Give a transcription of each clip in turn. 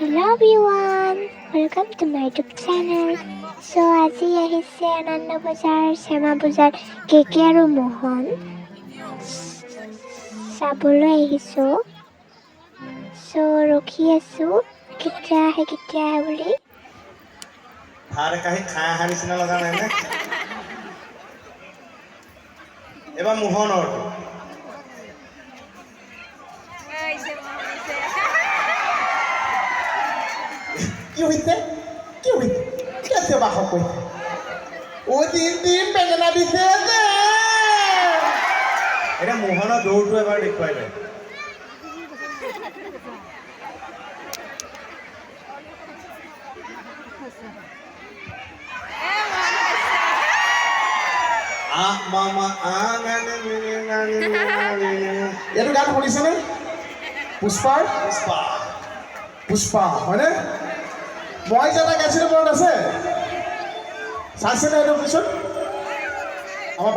Hello everyone, welcome to my YouTube channel. So আজি আহিছে আনন্দ বজাৰ, শ্যামা বজাৰ, কেকে আৰু মোহন চাবলৈ আহিছোঁ. So ৰখি আছোঁ কেতিয়া আহে বুলি. ভাত কাহি খাই অহা নিচিনা লগা নাই নে? এবাৰ মোহনৰ কি হৈছে? কি হৈছে? কেতিয়া বাস কৰিছে? দিন বেঙেনা দিছে যে এতিয়া মোহনৰ দৌৰটো এবাৰ দেখুৱাই দে. এইটো গান শুনিছেনে? পুষ্পা হয়নে? মই যে এটা গাইছিলোঁ মনত আছে? চাইছেনে এইটো পিছত? আমাৰ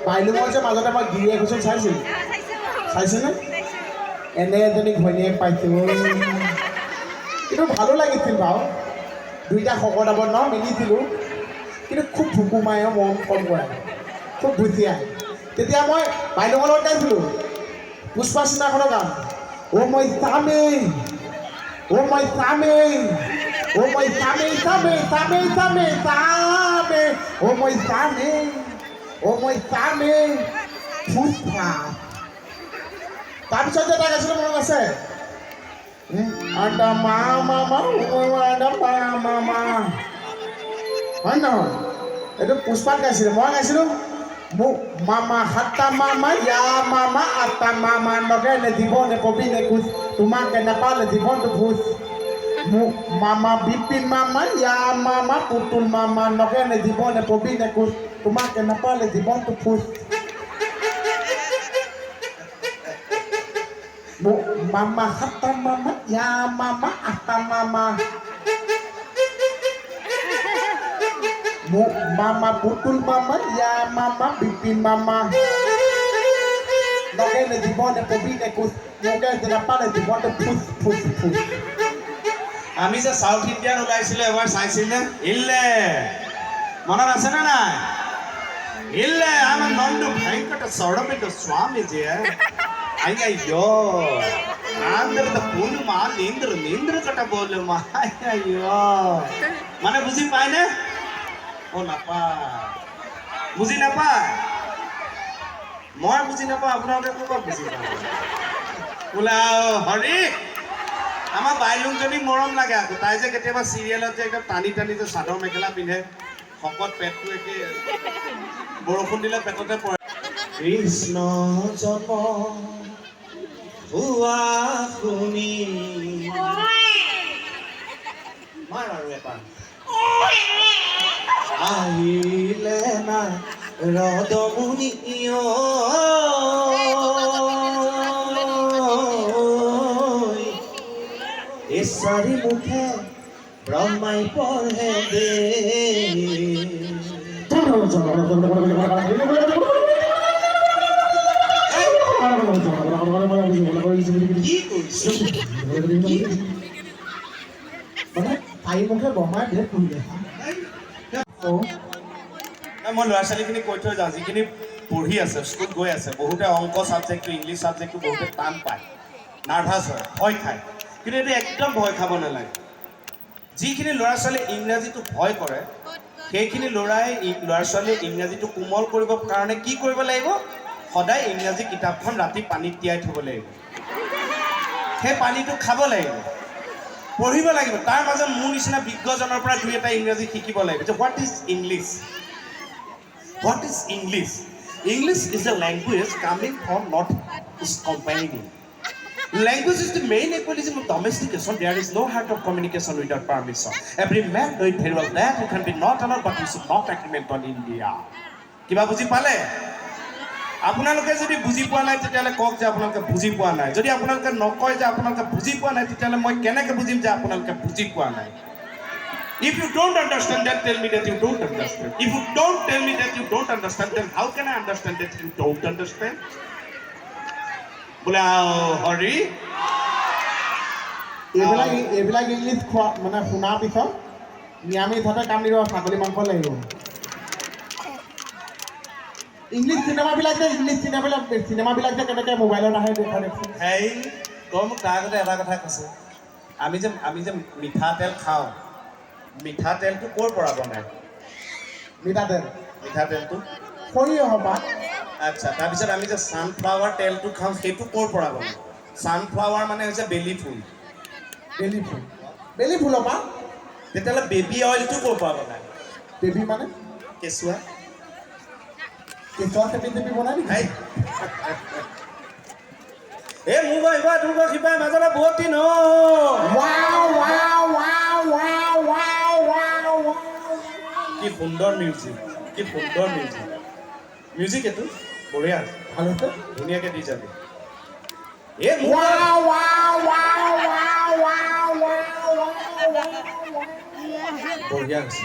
বাইলুঙৰ যে মাজতে মই গিৰিয়েক কৈছোঁ চাইছেনে? এনে এজনী ঘৈণীয়েক পাইছোঁ, কিন্তু ভালো লাগিছিল বাৰু. দুইটা শকত আবত ন মিলিছিলোঁ, কিন্তু খুব ভুকু মায়ে মৰম কম কৰে, খুব ভুচিয়া. তেতিয়া মই বাইলুঙৰ লগত গাইছিলোঁ পুষ্পা চিনেমাখনৰ গান. অ' মই চামে, অ' মই চামে, অ' মই চামে চামে চামে চামে চামে, অ' মই চামে, অ' মই চামে পুষ্পা. তাৰপিছত যে এটা গাইছিলোঁ মনত আছে? আদা মামা আদা মামা, হয় নহয়? এইটো পুষ্পাত গাইছিলোঁ. মই গাইছিলোঁ মোক মামা হাতা মামা ইয়া মামা আটা মামা নগেনে জীৱনে কবিনে কুচ তোমাকে নাপালে জীৱনটো ভোজ. মোক মামা বিপিন মামা ইয়া মামা পুতুল মামা নগেনে জীৱনে কবিনে কুচ তোমাকে নাপালে জীৱনটো ভোজ. মোক মামা হাতা মামা ইয়া মামা আটা মামা, mama putul mama ya mama bipin mama nogene dibone pobine kus nogene napale dibone pus. আমি যে সাউথ ইন্ডিয়ান ওলাইছিল এবাৰ চাইছিলে ইল্লে মনত আছে না নাই? ইল্লে আমাৰ নন্দু ভয়ঙ্কট সৌৰভেন্দ্ৰ স্বামী যে ಅಯ್ಯಯ್ಯೋ ಆಂಧ್ರದ ಪೂರ್ಣ ಮಾ ನಿಂದ್ರ ಕಟ ಬೋಲು ಮಾ ಅಯ್ಯೋ মানে বুজি পায় নে? ও নাপায়, বুজি নাপায়, মই বুজি নাপাওঁ, আপোনালোকে ক'ৰবাত বুজি পায় বোলে হৰি. আমাৰ বাইলুংজনী মৰম লাগে আকৌ. তাই যে কেতিয়াবা চিৰিয়েলত যে একদম টানি টানি যে চাদৰ মেখেলা পিন্ধে, শকত পেটটো একে বৰষুণ দিলে পেটতে পৰে. কৃষ্ণ জন্ম হোৱা শুনি মাৰ আৰু এপাৰ আহিলে না ৰদমুনি ঈশ্বৰী মুখে ব্ৰহ্মাই পঢ়ে দে. কি কৰিছো মানে তাই মুখে ব্ৰহ্মাই দে পঢ়িলে. মই ল'ৰা ছোৱালীখিনি কৈ থৈ যাওঁ, যিখিনি পঢ়ি আছে, স্কুলত গৈ আছে, বহুতে অংক ছাবজেক্টটো, ইংলিছ ছাবজেক্টটো বহুতে টান পায়, নাৰ্ভাছ হয়, ভয় খায়. কিন্তু এইটো একদম ভয় খাব নালাগে. যিখিনি ল'ৰা ছোৱালীয়ে ইংৰাজীটো ভয় কৰে, সেইখিনি ল'ৰা ছোৱালীয়ে ইংৰাজীটো কোমল কৰিবৰ কাৰণে কি কৰিব লাগিব? সদায় ইংৰাজী কিতাপখন ৰাতি পানীত তিয়াই থ'ব লাগিব, সেই পানীটো খাব লাগিব, পঢ়িব লাগিব. তাৰ মাজত মোৰ নিচিনা বিজ্ঞজনৰ পৰা দুই এটা ইংৰাজী শিকিব লাগিব যে what is English. What is English? English is a language coming from North-East Company. Language is the main equalism of domestication. There is no heart of communication without permission. Every man know it very well that you can be not alone, but you should not agreement on India. কিবা বুজি পালে? আপোনালোকে যদি বুজি পোৱা নাই তেতিয়াহ'লে কওক যে আপোনালোকে বুজি পোৱা নাই. যদি আপোনালোকে নকয় যে আপোনালোকে বুজি পোৱা নাই, তেতিয়াহ'লে মই কেনেকৈ বুজিম যে আপোনালোকে বুজি পোৱা নাই? If you don't understand that, tell me that you don't understand. If you don't tell me that you don't understand, then how can I understand that you don't understand? Bole hurry. এইবিলাক English খোৱা মানে শুনাৰ পিছত নিৰামিষভাৱে কাম দিব ছাগলী মাংস লাগিব ইংলিছ চিনেমাবিলাক যে কেনেকৈ মোবাইলত আহে দেখা দেখোন হেই তই মোক তাৰ আগতে এটা কথা কৈছে আমি যে মিঠাতেল খাওঁ মিঠাতেলটো ক'ৰ পৰা বনায় মিঠাতেলটো সৰিয়হৰ পৰা আচ্ছা তাৰপিছত আমি যে ছানফ্লাৱাৰ তেলটো খাওঁ সেইটো ক'ৰ পৰা বনায় ছানফ্লাৱাৰ মানে হৈছে বেলি ফুল বেলি ফুলৰ পৰা তেতিয়াহ'লে বেবী অইলটো ক'ৰ পৰা বনায় বেবী মানে কেঁচুৱা চেপি বনাই নেকি এই মোৰ বা তোৰ বা সিপাই মাজতে বহুত দিন কি সুন্দৰ মিউজিক মিউজিক এইটো বঢ়িয়া ভাল হৈছে ধুনীয়াকৈ দি যাবি বঢ়িয়া হৈছে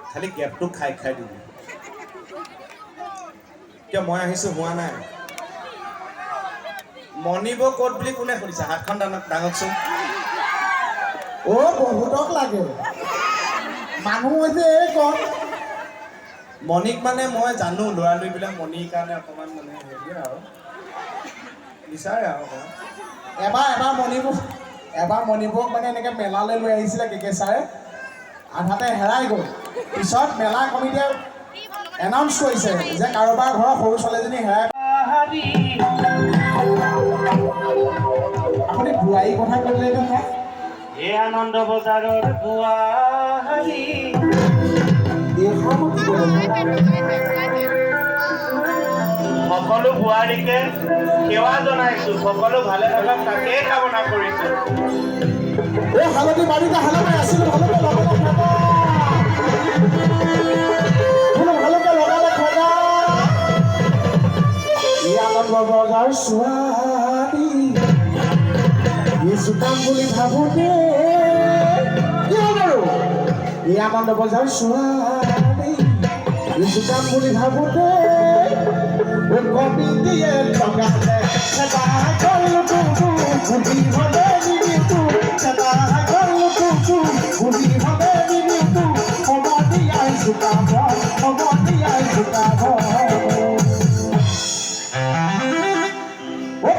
খালি গেপটো খাই দিবি কিয় মই আহিছোঁ হোৱা নাই মনিব ক'ত বুলি কোনে সুধিছে হাতখন দাঙকচোন বহুতক লাগে মানুহ হৈছে এই কম মণিক মানে মই জানো ল'ৰালৰিবিলাক মণিৰ কাৰণে অকণমান মানে হেৰি আৰু বিচাৰে আৰু এবাৰ মণিপুৰক মানে এনেকৈ মেলালৈ লৈ আহিছিলে কে ছাৰে আধাতে হেৰাই গ'ল পিছত মেলা কমিটিয়ে এনাউন্স কৰিছে যে কাৰোবাৰ ঘৰৰ সৰু ছোৱালীজনী হেৰাই আপুনি বোৱাৰী কথা ক'লে নহয় এই আনন্দ বজাৰৰ বোৱাৰী সকলো বোৱাৰীকে সেৱা জনাইছোঁ সকলো ভালে থাকক তাকেই কামনা কৰিছোঁ হালধি বাৰীতে হালধি আছিলোঁ ভালকে লগালে খাবা আনন্দ বজাৰ ছোৱালী জোকাম বুলি ভাবোঁতে কি হ'ল বাৰু এই আনন্দ বজাৰ ছোৱালী জোকাম বুলি ভাবোঁতে কবি দিয়ে লগালে বুদ্ধি হ'লে নিবিতো বুদ্ধি হ'লে নিবিতো হ'ব দিয়াই জোকাব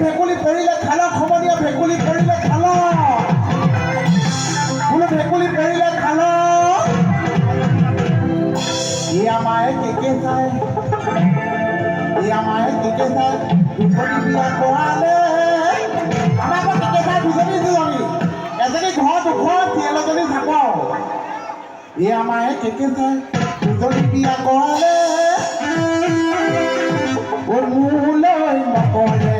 ভেকুলী পৰিলে খালক সমনীয়া ভেকুলী পৰিলে খালক বোলো ভেকুলী পৰিলে খালক ই আমায় কেকে চাই দুজনী বিয়া কৰালে আমাৰ আকৌ কেকে চাই দুজনী এজনী ঘৰ দুঘৰ চিৰিয়েলজনী থাকক ই আমায় কেকে চাই দুজনী বিয়া কৰালে মোলৈ নকৰে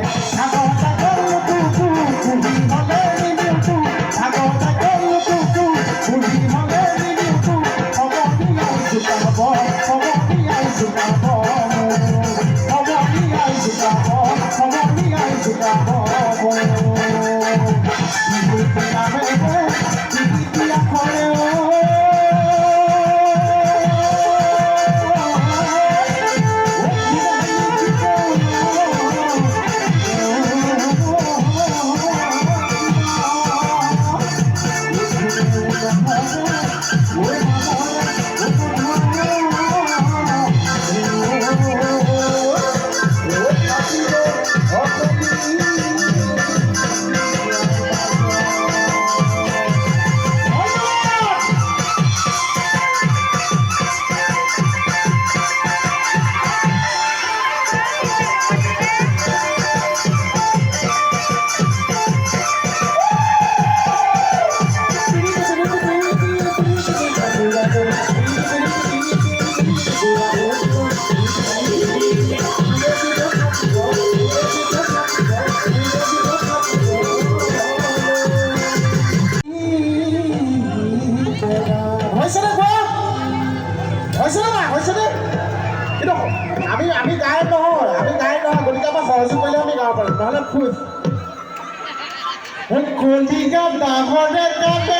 আমি গায়ক নহয় গতিকে আমাৰ সহযোগ কৰিলে আমি গাব পাৰিম নহ'লে খুজ কলিজাত ডাঙৰে